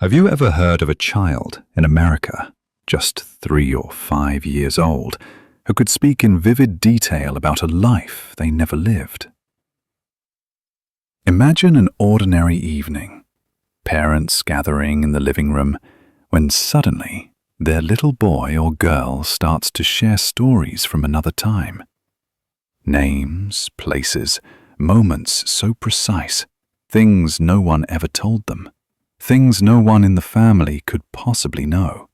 Have you ever heard of a child in America, just 3 or 5 years old, who could speak in vivid detail about a life they never lived? Imagine an ordinary evening, parents gathering in the living room, when suddenly their little boy or girl starts to share stories from another time. Names, places, moments so precise, things no one ever told them. Things no one in the family could possibly know.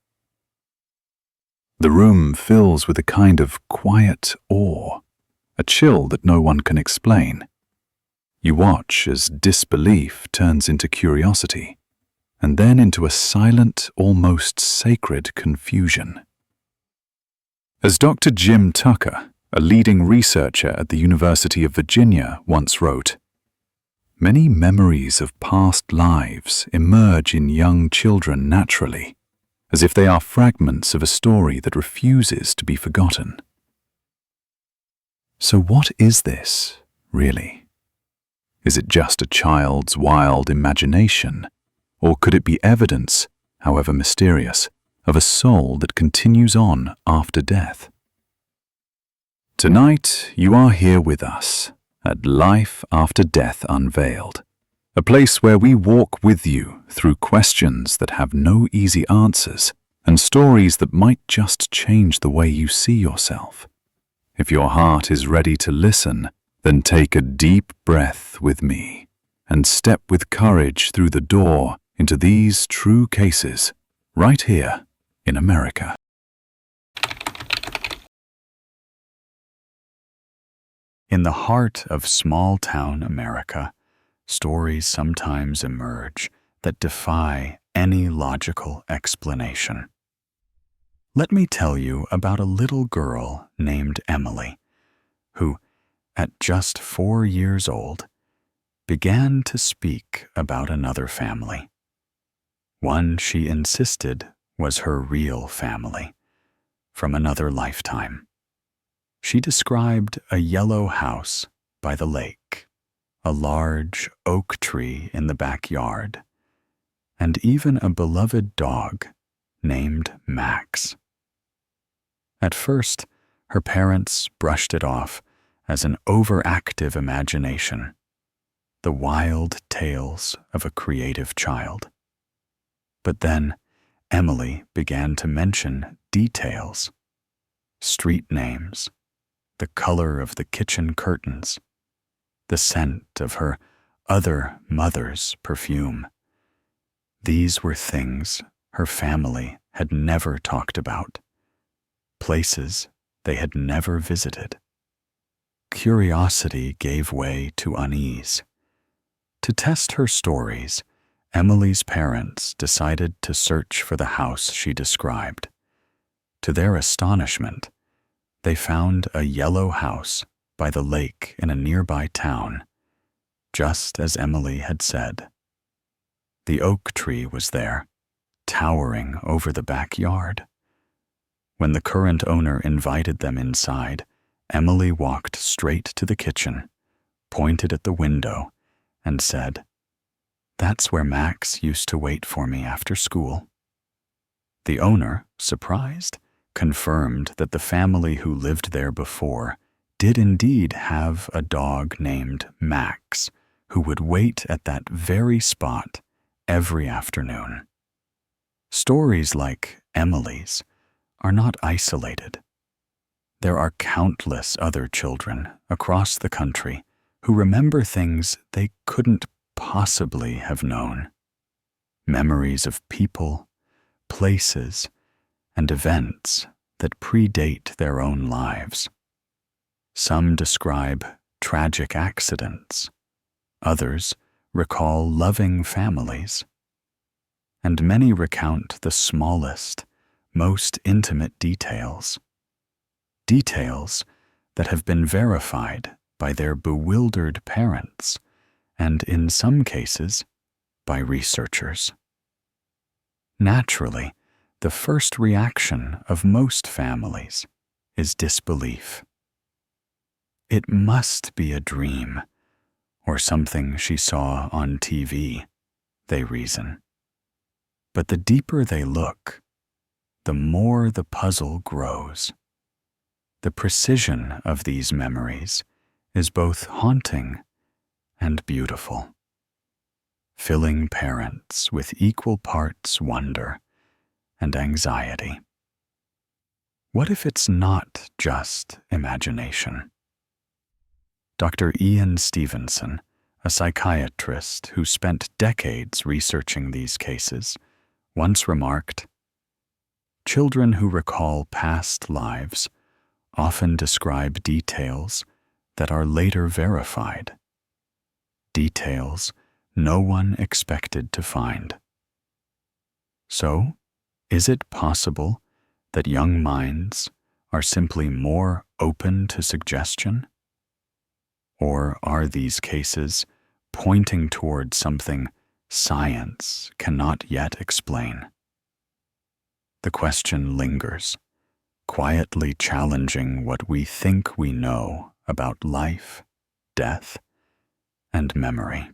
The room fills with a kind of quiet awe, a chill that no one can explain. You watch as disbelief turns into curiosity, and then into a silent, almost sacred confusion. As Dr. Jim Tucker, a leading researcher at the University of Virginia, once wrote, "Many memories of past lives emerge in young children naturally, as if they are fragments of a story that refuses to be forgotten." So what is this, really? Is it just a child's wild imagination, or could it be evidence, however mysterious, of a soul that continues on after death? Tonight, you are here with us at Life After Death Unveiled, a place where we walk with you through questions that have no easy answers and stories that might just change the way you see yourself. If your heart is ready to listen, then take a deep breath with me and step with courage through the door into these true cases right here in America. In the heart of small-town America, stories sometimes emerge that defy any logical explanation. Let me tell you about a little girl named Emily, who, at just 4 years old, began to speak about another family. One she insisted was her real family, from another lifetime. She described a yellow house by the lake, a large oak tree in the backyard, and even a beloved dog named Max. At first, her parents brushed it off as an overactive imagination, the wild tales of a creative child. But then, Emily began to mention details, street names, the color of the kitchen curtains, the scent of her other mother's perfume. These were things her family had never talked about, places they had never visited. Curiosity gave way to unease. To test her stories, Emily's parents decided to search for the house she described. To their astonishment, they found a yellow house by the lake in a nearby town, just as Emily had said. The oak tree was there, towering over the backyard. When the current owner invited them inside, Emily walked straight to the kitchen, pointed at the window, and said, "That's where Max used to wait for me after school." The owner, surprised, confirmed that the family who lived there before did indeed have a dog named Max, who would wait at that very spot every afternoon. Stories like Emily's are not isolated. There are countless other children across the country who remember things they couldn't possibly have known. Memories of people, places, and events that predate their own lives. Some describe tragic accidents. Others recall loving families. And many recount the smallest, most intimate details. Details that have been verified by their bewildered parents, and in some cases, by researchers. Naturally, the first reaction of most families is disbelief. It must be a dream, or something she saw on TV, they reason. But the deeper they look, the more the puzzle grows. The precision of these memories is both haunting and beautiful, filling parents with equal parts wonder and anxiety. What if it's not just imagination? Dr. Ian Stevenson, a psychiatrist who spent decades researching these cases, once remarked, "Children who recall past lives often describe details that are later verified, details no one expected to find." So, is it possible that young minds are simply more open to suggestion? Or are these cases pointing toward something science cannot yet explain? The question lingers, quietly challenging what we think we know about life, death, and memory.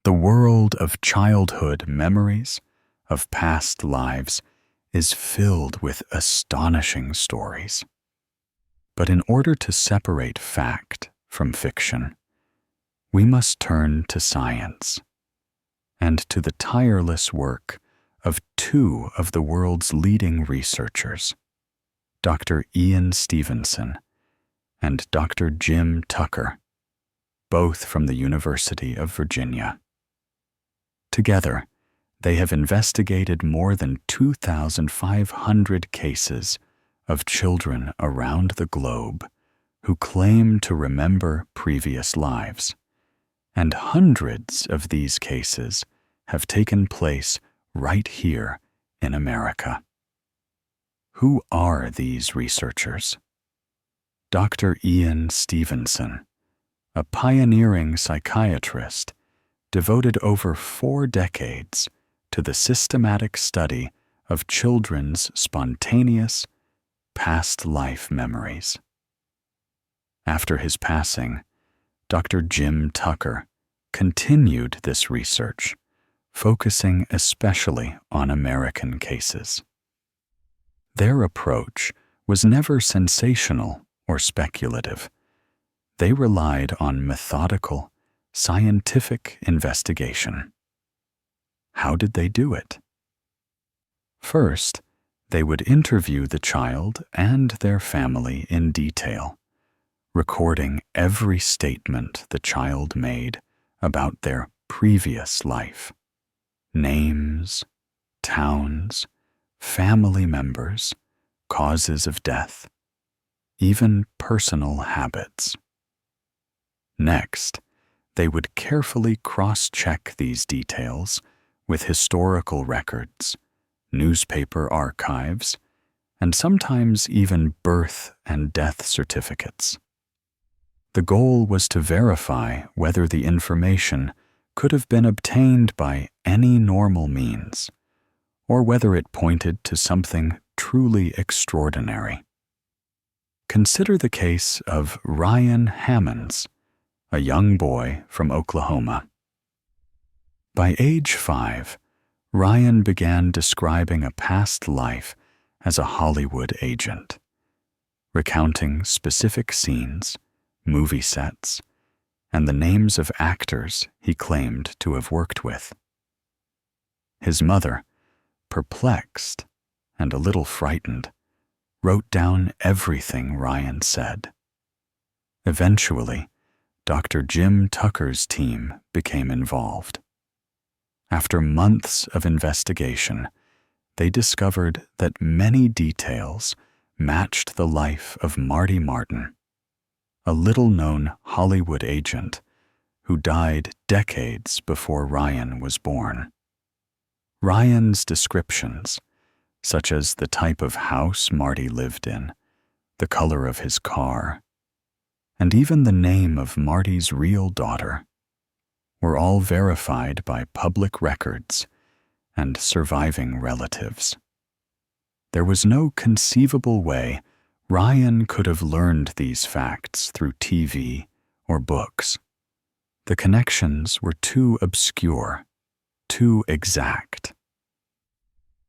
The world of childhood memories, of past lives, is filled with astonishing stories. But in order to separate fact from fiction, we must turn to science and to the tireless work of two of the world's leading researchers, Dr. Ian Stevenson and Dr. Jim Tucker, both from the University of Virginia. Together, they have investigated more than 2,500 cases of children around the globe who claim to remember previous lives, and hundreds of these cases have taken place right here in America. Who are these researchers? Dr. Ian Stevenson, a pioneering psychiatrist, devoted over 4 decades to the systematic study of children's spontaneous, past life memories. After his passing, Dr. Jim Tucker continued this research, focusing especially on American cases. Their approach was never sensational or speculative. They relied on methodical, scientific investigation. How did they do it? First, they would interview the child and their family in detail, recording every statement the child made about their previous life. Names, towns, family members, causes of death, even personal habits. Next, they would carefully cross-check these details with historical records, newspaper archives, and sometimes even birth and death certificates. The goal was to verify whether the information could have been obtained by any normal means, or whether it pointed to something truly extraordinary. Consider the case of Ryan Hammonds, a young boy from Oklahoma. By age 5, Ryan began describing a past life as a Hollywood agent, recounting specific scenes, movie sets, and the names of actors he claimed to have worked with. His mother, perplexed and a little frightened, wrote down everything Ryan said. Eventually, Dr. Jim Tucker's team became involved. After months of investigation, they discovered that many details matched the life of Marty Martin, a little-known Hollywood agent who died decades before Ryan was born. Ryan's descriptions, such as the type of house Marty lived in, the color of his car, and even the name of Marty's real daughter, were all verified by public records and surviving relatives. There was no conceivable way Ryan could have learned these facts through TV or books. The connections were too obscure, too exact.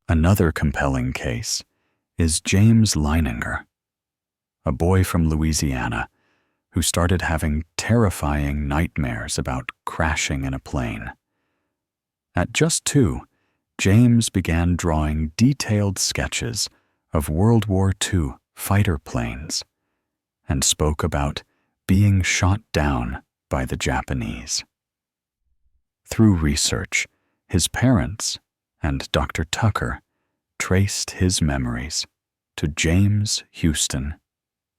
Another compelling case is James Leininger, a boy from Louisiana who started having terrifying nightmares about crashing in a plane. At just 2, James began drawing detailed sketches of World War II fighter planes and spoke about being shot down by the Japanese. Through research, his parents and Dr. Tucker traced his memories to James Houston,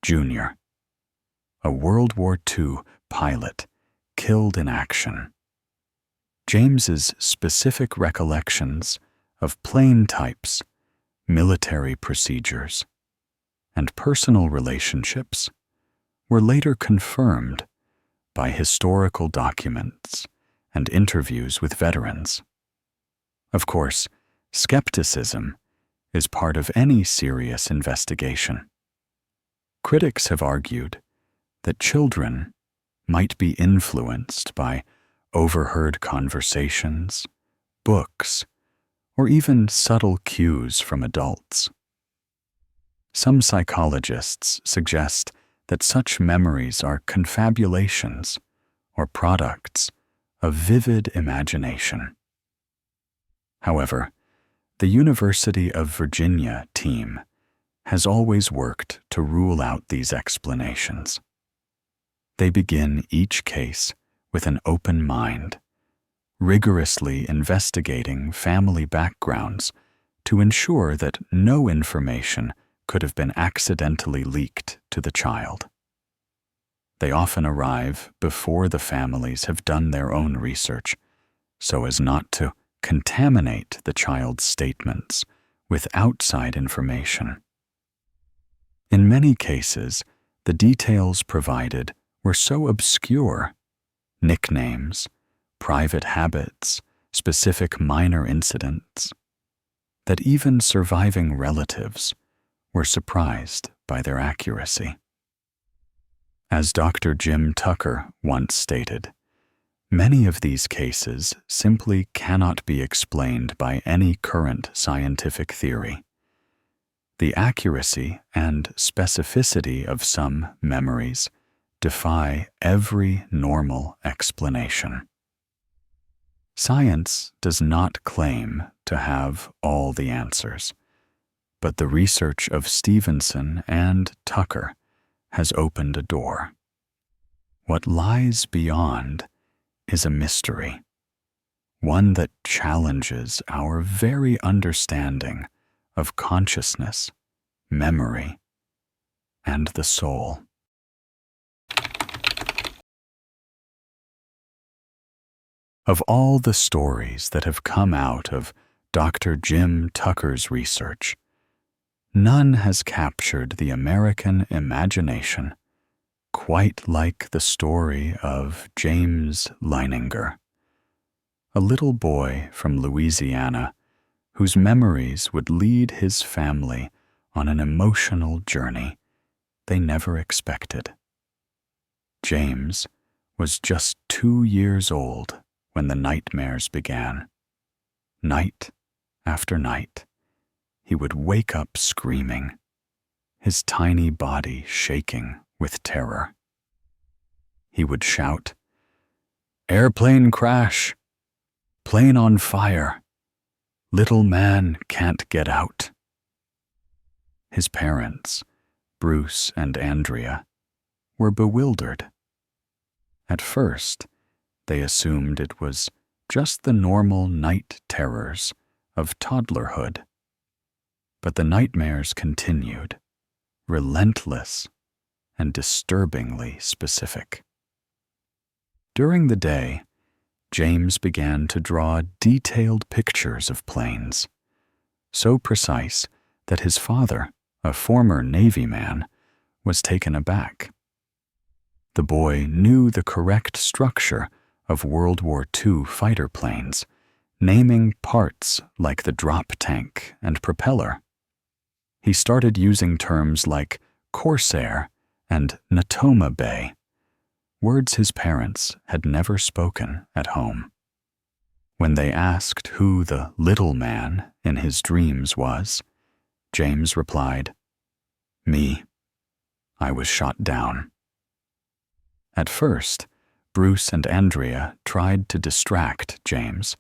Jr., a World War II pilot killed in action. James's specific recollections of plane types, military procedures, and personal relationships were later confirmed by historical documents and interviews with veterans. Of course, skepticism is part of any serious investigation. Critics have argued that children might be influenced by overheard conversations, books, or even subtle cues from adults. Some psychologists suggest that such memories are confabulations or products of vivid imagination. However, the University of Virginia team has always worked to rule out these explanations. They begin each case with an open mind, rigorously investigating family backgrounds to ensure that no information could have been accidentally leaked to the child. They often arrive before the families have done their own research, so as not to contaminate the child's statements with outside information. In many cases, the details provided were so obscure, nicknames, private habits, specific minor incidents, that even surviving relatives were surprised by their accuracy. As Dr. Jim Tucker once stated, many of these cases simply cannot be explained by any current scientific theory. The accuracy and specificity of some memories defy every normal explanation. Science does not claim to have all the answers, but the research of Stevenson and Tucker has opened a door. What lies beyond is a mystery, one that challenges our very understanding of consciousness, memory, and the soul. Of all the stories that have come out of Dr. Jim Tucker's research, none has captured the American imagination quite like the story of James Leininger, a little boy from Louisiana whose memories would lead his family on an emotional journey they never expected. James was just 2 years old when the nightmares began. Night after night, he would wake up screaming, his tiny body shaking with terror. He would shout, "Airplane crash! Plane on fire! Little man can't get out." His parents, Bruce and Andrea, were bewildered. At first, they assumed it was just the normal night terrors of toddlerhood. But the nightmares continued, relentless and disturbingly specific. During the day, James began to draw detailed pictures of planes, so precise that his father, a former Navy man, was taken aback. The boy knew the correct structure of World War II fighter planes, naming parts like the drop tank and propeller. He started using terms like Corsair and Natoma Bay, words his parents had never spoken at home. When they asked who the little man in his dreams was, James replied, "Me. I was shot down." At first, Bruce and Andrea tried to distract James,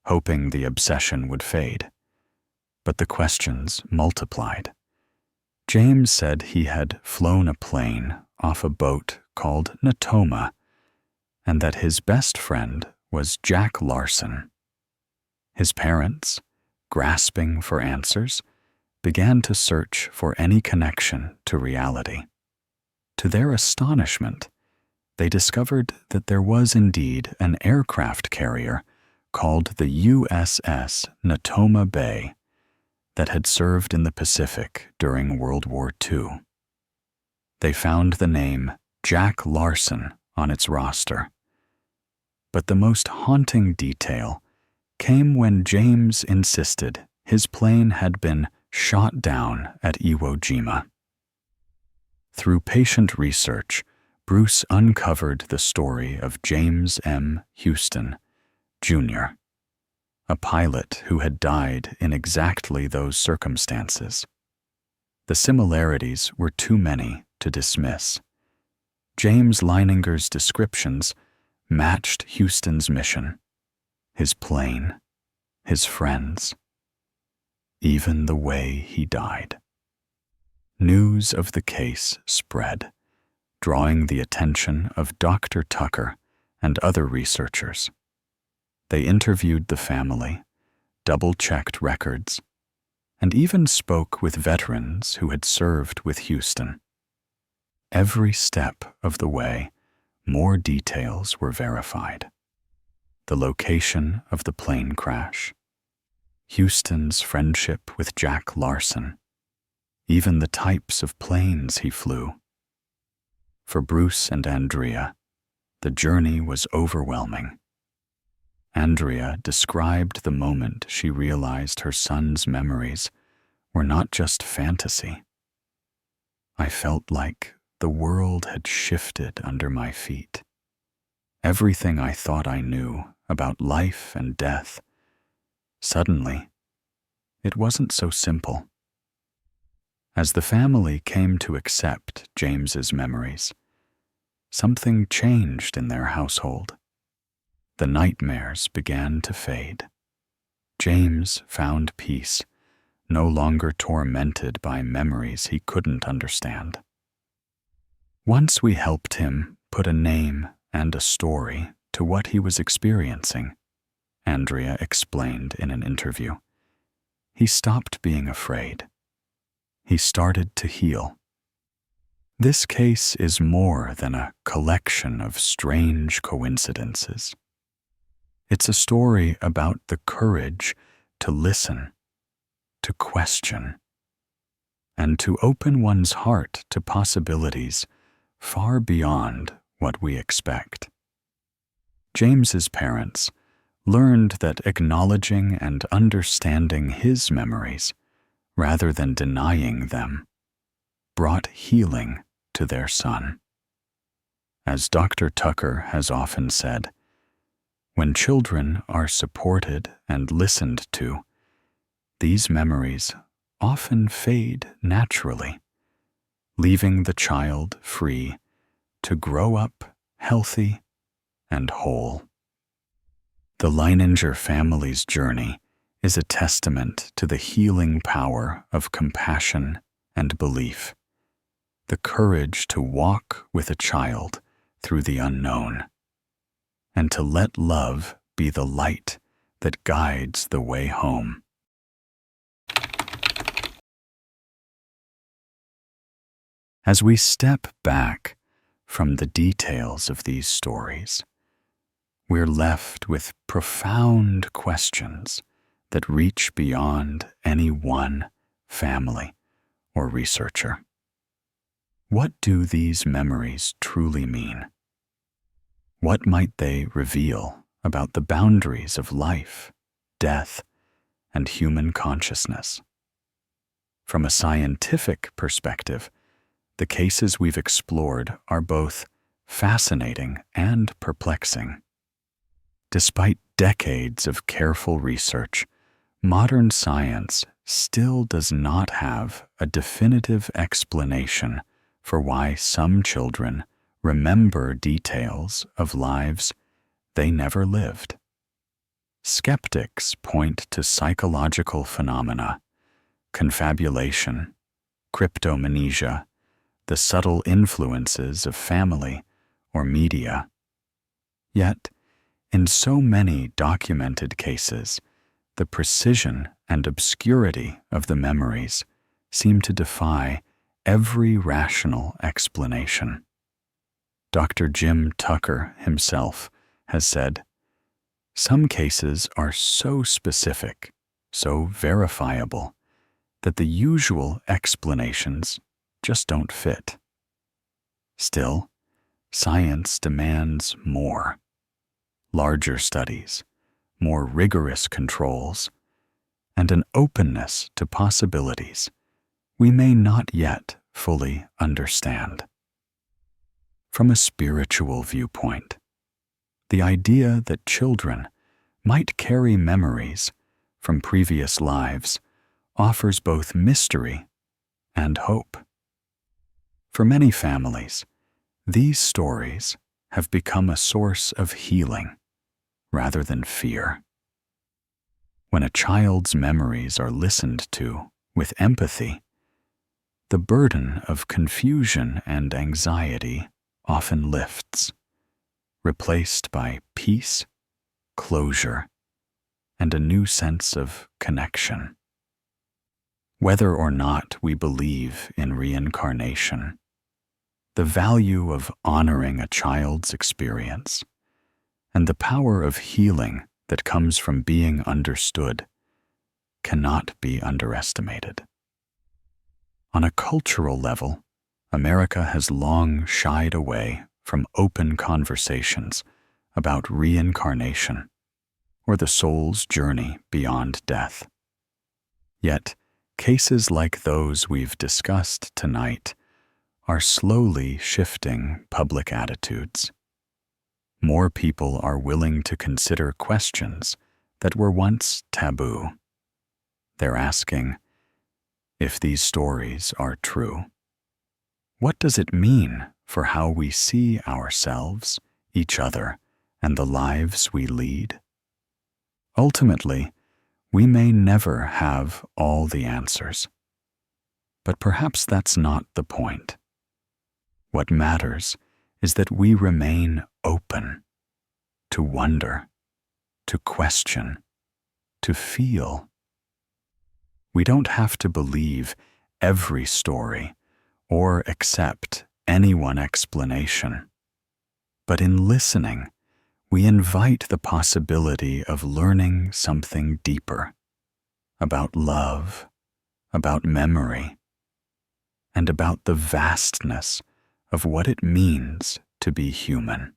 hoping the obsession would fade. But the questions multiplied. James said he had flown a plane off a boat called Natoma, and that his best friend was Jack Larson. His parents, grasping for answers, began to search for any connection to reality. To their astonishment, they discovered that there was indeed an aircraft carrier called the USS Natoma Bay that had served in the Pacific during World War II. They found the name Jack Larson on its roster. But the most haunting detail came when James insisted his plane had been shot down at Iwo Jima. Through patient research, Bruce uncovered the story of James M. Houston, Jr., a pilot who had died in exactly those circumstances. The similarities were too many to dismiss. James Leininger's descriptions matched Houston's mission, his plane, his friends, even the way he died. News of the case spread, drawing the attention of Dr. Tucker and other researchers. They interviewed the family, double-checked records, and even spoke with veterans who had served with Houston. Every step of the way, more details were verified. The location of the plane crash, Houston's friendship with Jack Larson, even the types of planes he flew. For Bruce and Andrea, the journey was overwhelming. Andrea described the moment she realized her son's memories were not just fantasy. "I felt like the world had shifted under my feet. Everything I thought I knew about life and death, suddenly, it wasn't so simple." As the family came to accept James's memories, something changed in their household. The nightmares began to fade. James found peace, no longer tormented by memories he couldn't understand. Once we helped him put a name and a story to what he was experiencing, Andrea explained in an interview, he stopped being afraid. He started to heal. This case is more than a collection of strange coincidences. It's a story about the courage to listen, to question, and to open one's heart to possibilities far beyond what we expect. James's parents learned that acknowledging and understanding his memories, rather than denying them, brought healing to their son. As Dr. Tucker has often said, when children are supported and listened to, these memories often fade naturally, leaving the child free to grow up healthy and whole. The Leininger family's journey is a testament to the healing power of compassion and belief, the courage to walk with a child through the unknown, and to let love be the light that guides the way home. As we step back from the details of these stories, we're left with profound questions that reach beyond any one family or researcher. What do these memories truly mean? What might they reveal about the boundaries of life, death, and human consciousness? From a scientific perspective, the cases we've explored are both fascinating and perplexing. Despite decades of careful research, modern science still does not have a definitive explanation for why some children remember details of lives they never lived. Skeptics point to psychological phenomena, confabulation, cryptomnesia, the subtle influences of family or media. Yet, in so many documented cases, the precision and obscurity of the memories seem to defy every rational explanation. Dr. Jim Tucker himself has said, "Some cases are so specific, so verifiable, that the usual explanations just don't fit." Still, science demands more. Larger studies, more rigorous controls, and an openness to possibilities we may not yet fully understand. From a spiritual viewpoint, the idea that children might carry memories from previous lives offers both mystery and hope. For many families, these stories have become a source of healing rather than fear. When a child's memories are listened to with empathy, the burden of confusion and anxiety often lifts, replaced by peace, closure, and a new sense of connection. Whether or not we believe in reincarnation, the value of honoring a child's experience and the power of healing that comes from being understood cannot be underestimated. On a cultural level, America has long shied away from open conversations about reincarnation or the soul's journey beyond death. Yet, cases like those we've discussed tonight are slowly shifting public attitudes. More people are willing to consider questions that were once taboo. They're asking, if these stories are true, what does it mean for how we see ourselves, each other, and the lives we lead? Ultimately, we may never have all the answers. But perhaps that's not the point. What matters is that we remain open to wonder, to question, to feel. We don't have to believe every story or accept any one explanation. But in listening, we invite the possibility of learning something deeper about love, about memory, and about the vastness of what it means to be human.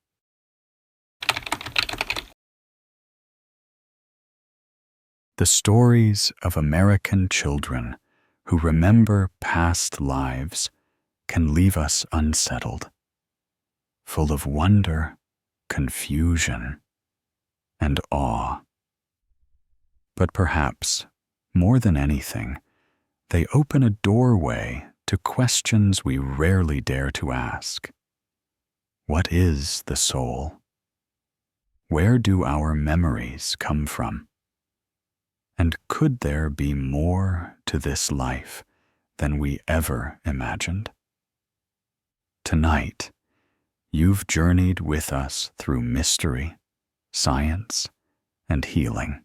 The stories of American children who remember past lives can leave us unsettled, full of wonder, confusion, and awe. But perhaps, more than anything, they open a doorway to questions we rarely dare to ask. What is the soul? Where do our memories come from? And could there be more to this life than we ever imagined? Tonight, you've journeyed with us through mystery, science, and healing.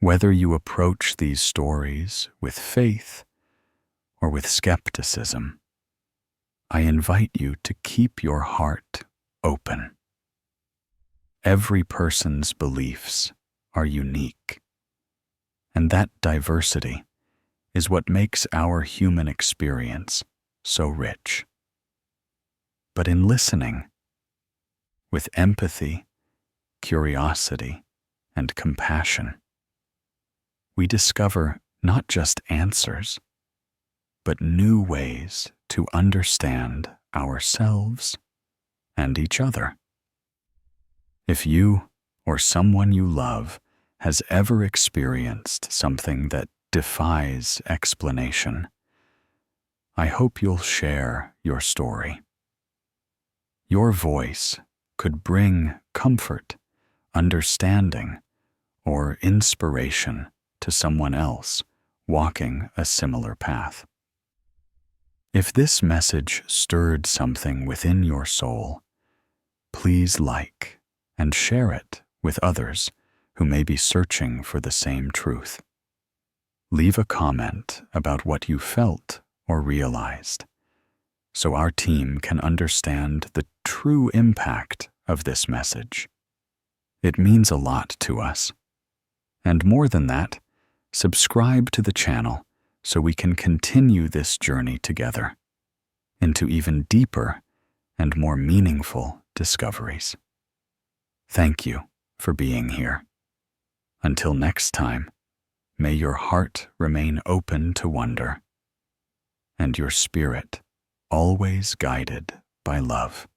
Whether you approach these stories with faith or with skepticism, I invite you to keep your heart open. Every person's beliefs are unique, and that diversity is what makes our human experience so rich. But in listening, with empathy, curiosity, and compassion, we discover not just answers, but new ways to understand ourselves and each other. If you or someone you love has ever experienced something that defies explanation, I hope you'll share your story. Your voice could bring comfort, understanding, or inspiration to someone else walking a similar path. If this message stirred something within your soul, please like and share it with others who may be searching for the same truth. Leave a comment about what you felt or realized, so our team can understand the true impact of this message. It means a lot to us. And more than that, subscribe to the channel so we can continue this journey together into even deeper and more meaningful discoveries. Thank you for being here. Until next time, may your heart remain open to wonder and your spirit always guided by love.